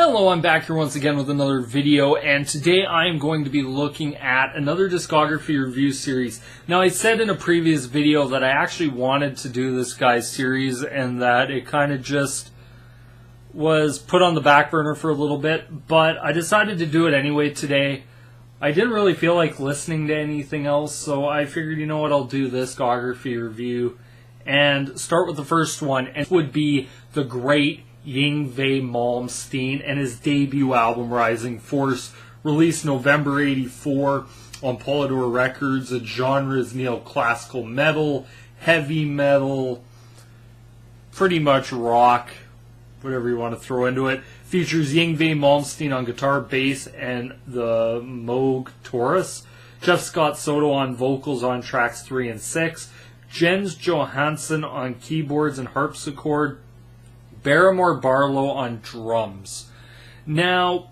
Hello, I'm back here once again with another video, and today I am going to be looking at another discography review series. Now, I said in a previous video that I actually wanted to do this guy's series and that it kind of just was put on the back burner for a little bit, but I decided to do it anyway today. I didn't really feel like listening to anything else, so I figured, you know what, I'll do this discography review and start with the first one, and it would be the great Yngwie Malmsteen and his debut album Rising Force, released November '84 on Polydor Records. The genre is neoclassical metal, heavy metal, pretty much rock, whatever you want to throw into it. Features Yngwie Malmsteen on guitar, bass, and the moog taurus. Jeff Scott Soto on vocals on tracks 3 and 6. Johansson on keyboards and harpsichord. Barrimore Barlow on drums. Now,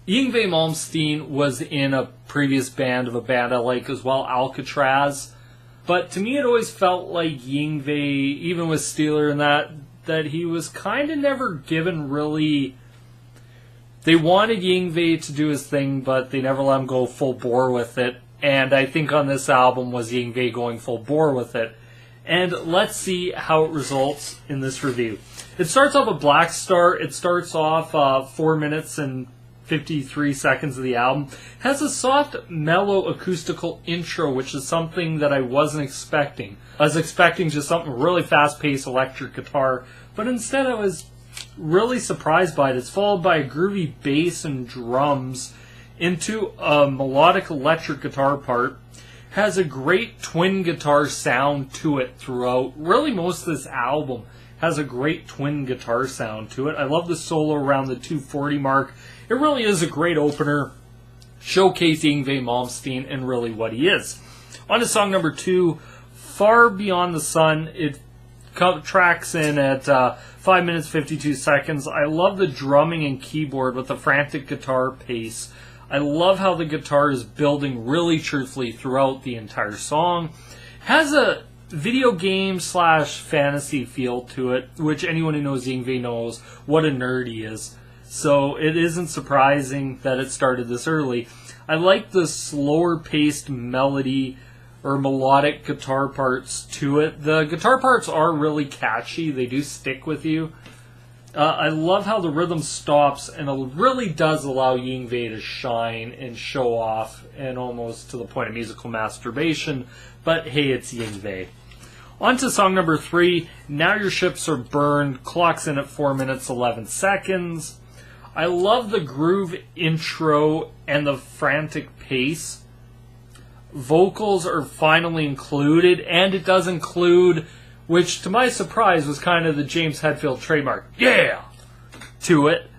Yngwie Malmsteen was in a previous band of a band I like as well, Alcatrazz. But to me it always felt like Yngwie, even with Steeler and that he was kind of never given really... They wanted Yngwie to do his thing, but they never let him go full bore with it. And I think on this album was Yngwie going full bore with it. And let's see how it results in this review. It starts off a black start. It starts off 4 minutes and 53 seconds of the album. It has a soft, mellow, acoustical intro, which is something that I wasn't expecting. I was expecting just something really fast-paced electric guitar, but instead I was really surprised by it. It's followed by a groovy bass and drums into a melodic electric guitar part. Has a great twin guitar sound to it throughout. Really, most of this album has a great twin guitar sound to it. I love the solo around the 240 mark. It really is a great opener, showcasing Yngwie Malmsteen and really what he is. On to song number 2, Far Beyond the Sun. It tracks in at 5 minutes 52 seconds. I love the drumming and keyboard with the frantic guitar pace. I love how the guitar is building really truthfully throughout the entire song. Has a video game / fantasy feel to it, which anyone who knows Yngwie knows what a nerd he is. So it isn't surprising that it started this early. I like the slower paced melody or melodic guitar parts to it. The guitar parts are really catchy. They do stick with you. I love how the rhythm stops, and it really does allow Yngwie to shine and show off, and almost to the point of musical masturbation, but hey, it's Yngwie. On to song number 3, Now Your Ships Are Burned, clocks in at 4 minutes 11 seconds. I love the groove intro and the frantic pace. Vocals are finally included, and it does include, which to my surprise was kind of the James Hetfield trademark, yeah, to it.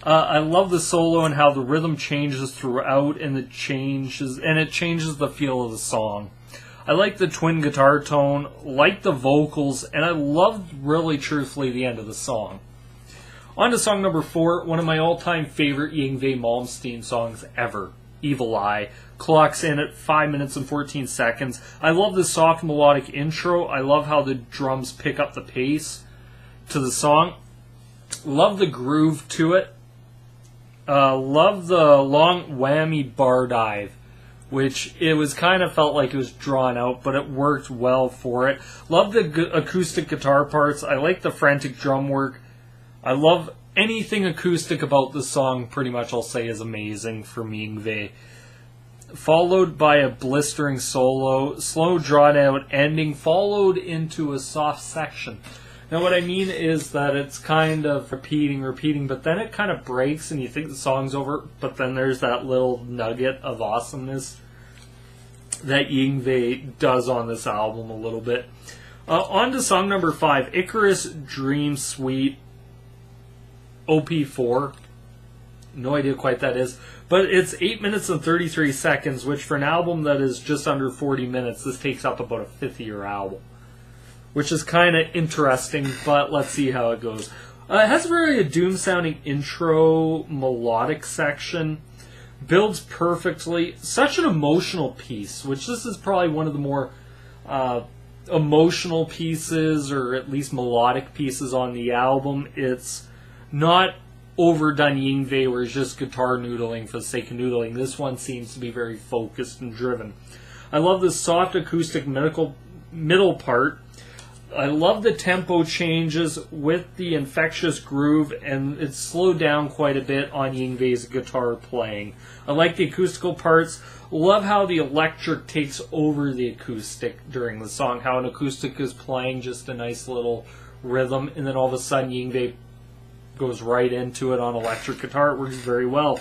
I love the solo and how the rhythm changes throughout, and it changes the feel of the song. I like the twin guitar tone, like the vocals, and I love, really truthfully, the end of the song. On to song number 4, one of my all-time favorite Yngwie Malmsteen songs ever, Evil Eye. Clocks in at 5 minutes and 14 seconds. I love the soft melodic intro. I love how the drums pick up the pace to the song. Love the groove to it. Love the long whammy bar dive, which it was kind of felt like it was drawn out, but it worked well for it. Love the acoustic guitar parts. I like the frantic drum work. I love anything acoustic about the song, pretty much I'll say is amazing from Yngwie. Followed by a blistering solo, slow drawn out ending, followed into a soft section. Now what I mean is that it's kind of repeating, but then it kind of breaks and you think the song's over, but then there's that little nugget of awesomeness that Yngwie does on this album a little bit. On to song number 5, Icarus Dream Suite, OP4. No idea quite that is. But it's 8 minutes and 33 seconds, which for an album that is just under 40 minutes, this takes up about a fifth of your album. Which is kind of interesting, but let's see how it goes. It has really a doom-sounding intro, melodic section. Builds perfectly. Such an emotional piece, which this is probably one of the more emotional pieces, or at least melodic pieces on the album. It's not overdone Yngwie where it's just guitar noodling for the sake of noodling. This one seems to be very focused and driven. I love the soft acoustic middle part. I love the tempo changes with the infectious groove, and it's slowed down quite a bit on Yngwie's guitar playing. I like the acoustical parts. Love how the electric takes over the acoustic during the song, how an acoustic is playing just a nice little rhythm, and then all of a sudden Yngwie goes right into it on electric guitar. It works very well.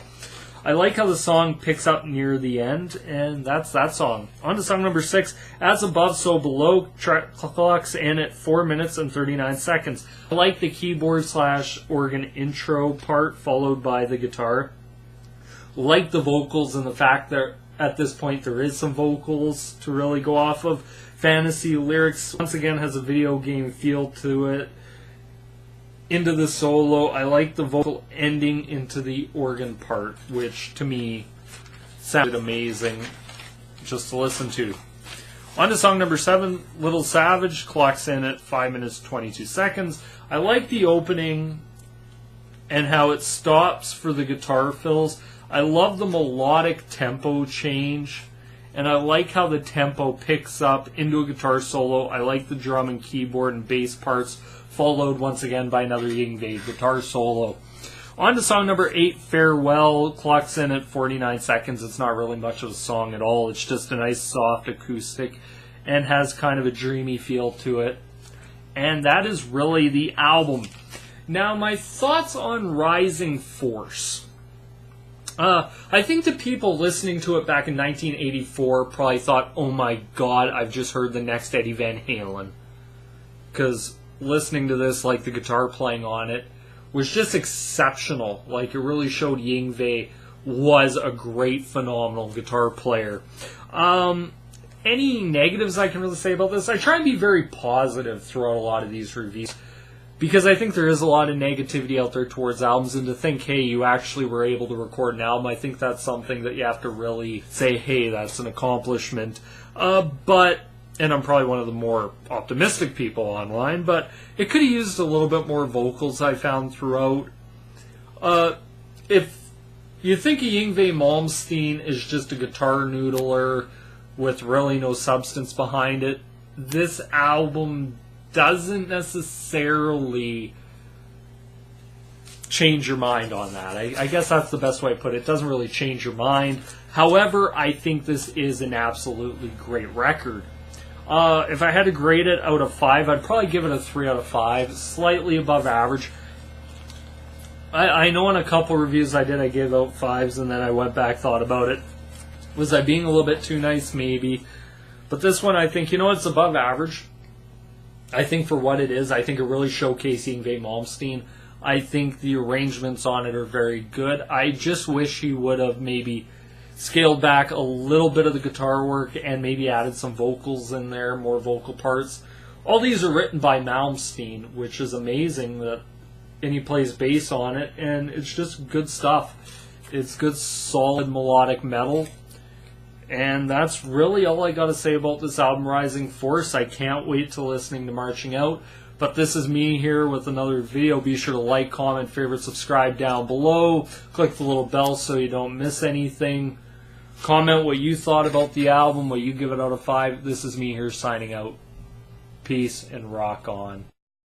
I like how the song picks up near the end, and that's that song. On to song number 6, As Above, So Below, clocks in at 4 minutes and 39 seconds. I like the keyboard/organ intro part followed by the guitar. Like the vocals and the fact that at this point there is some vocals to really go off of. Fantasy lyrics, once again, has a video game feel to it. Into the solo, I like the vocal ending into the organ part, which to me sounded amazing just to listen to. On to song number 7, Little Savage, clocks in at 5 minutes 22 seconds. I like the opening and how it stops for the guitar fills. I love the melodic tempo change, and I like how the tempo picks up into a guitar solo. I like the drum and keyboard and bass parts, followed once again by another Yngwie guitar solo. On to song number 8, Farewell, clocks in at 49 seconds. It's not really much of a song at all. It's just a nice soft acoustic and has kind of a dreamy feel to it. And that is really the album. Now, my thoughts on Rising Force. I think the people listening to it back in 1984 probably thought, oh my god, I've just heard the next Eddie Van Halen. Because listening to this, like the guitar playing on it, was just exceptional. Like, it really showed Yngwie was a great, phenomenal guitar player. Any negatives I can really say about this? I try and be very positive throughout a lot of these reviews, because I think there is a lot of negativity out there towards albums, and to think, hey, you actually were able to record an album, I think that's something that you have to really say, hey, that's an accomplishment. And I'm probably one of the more optimistic people online, but it could have used a little bit more vocals, I found, throughout. If you think of Yngwie Malmsteen is just a guitar noodler with really no substance behind it, this album doesn't necessarily change your mind on that. I guess that's the best way to put it. It doesn't really change your mind. However, I think this is an absolutely great record. If I had to grade it out of 5, I'd probably give it a 3 out of 5, slightly above average. I know in a couple reviews I gave out 5s, and then I went back, thought about it. Was I being a little bit too nice? Maybe. But this one, I think, it's above average. I think for what it is, I think it really showcased Yngwie Malmsteen. I think the arrangements on it are very good. I just wish he would have maybe scaled back a little bit of the guitar work and maybe added some vocals in there, more vocal parts. All these are written by Malmsteen, which is amazing, and he plays bass on it, and it's just good stuff. It's good, solid melodic metal, and that's really all I got to say about this album, Rising Force. I can't wait to listening to Marching Out. But this is me here with another video. Be sure to like, comment, favorite, subscribe down below. Click the little bell so you don't miss anything. Comment what you thought about the album, what you give it out of 5. This is me here signing out. Peace and rock on.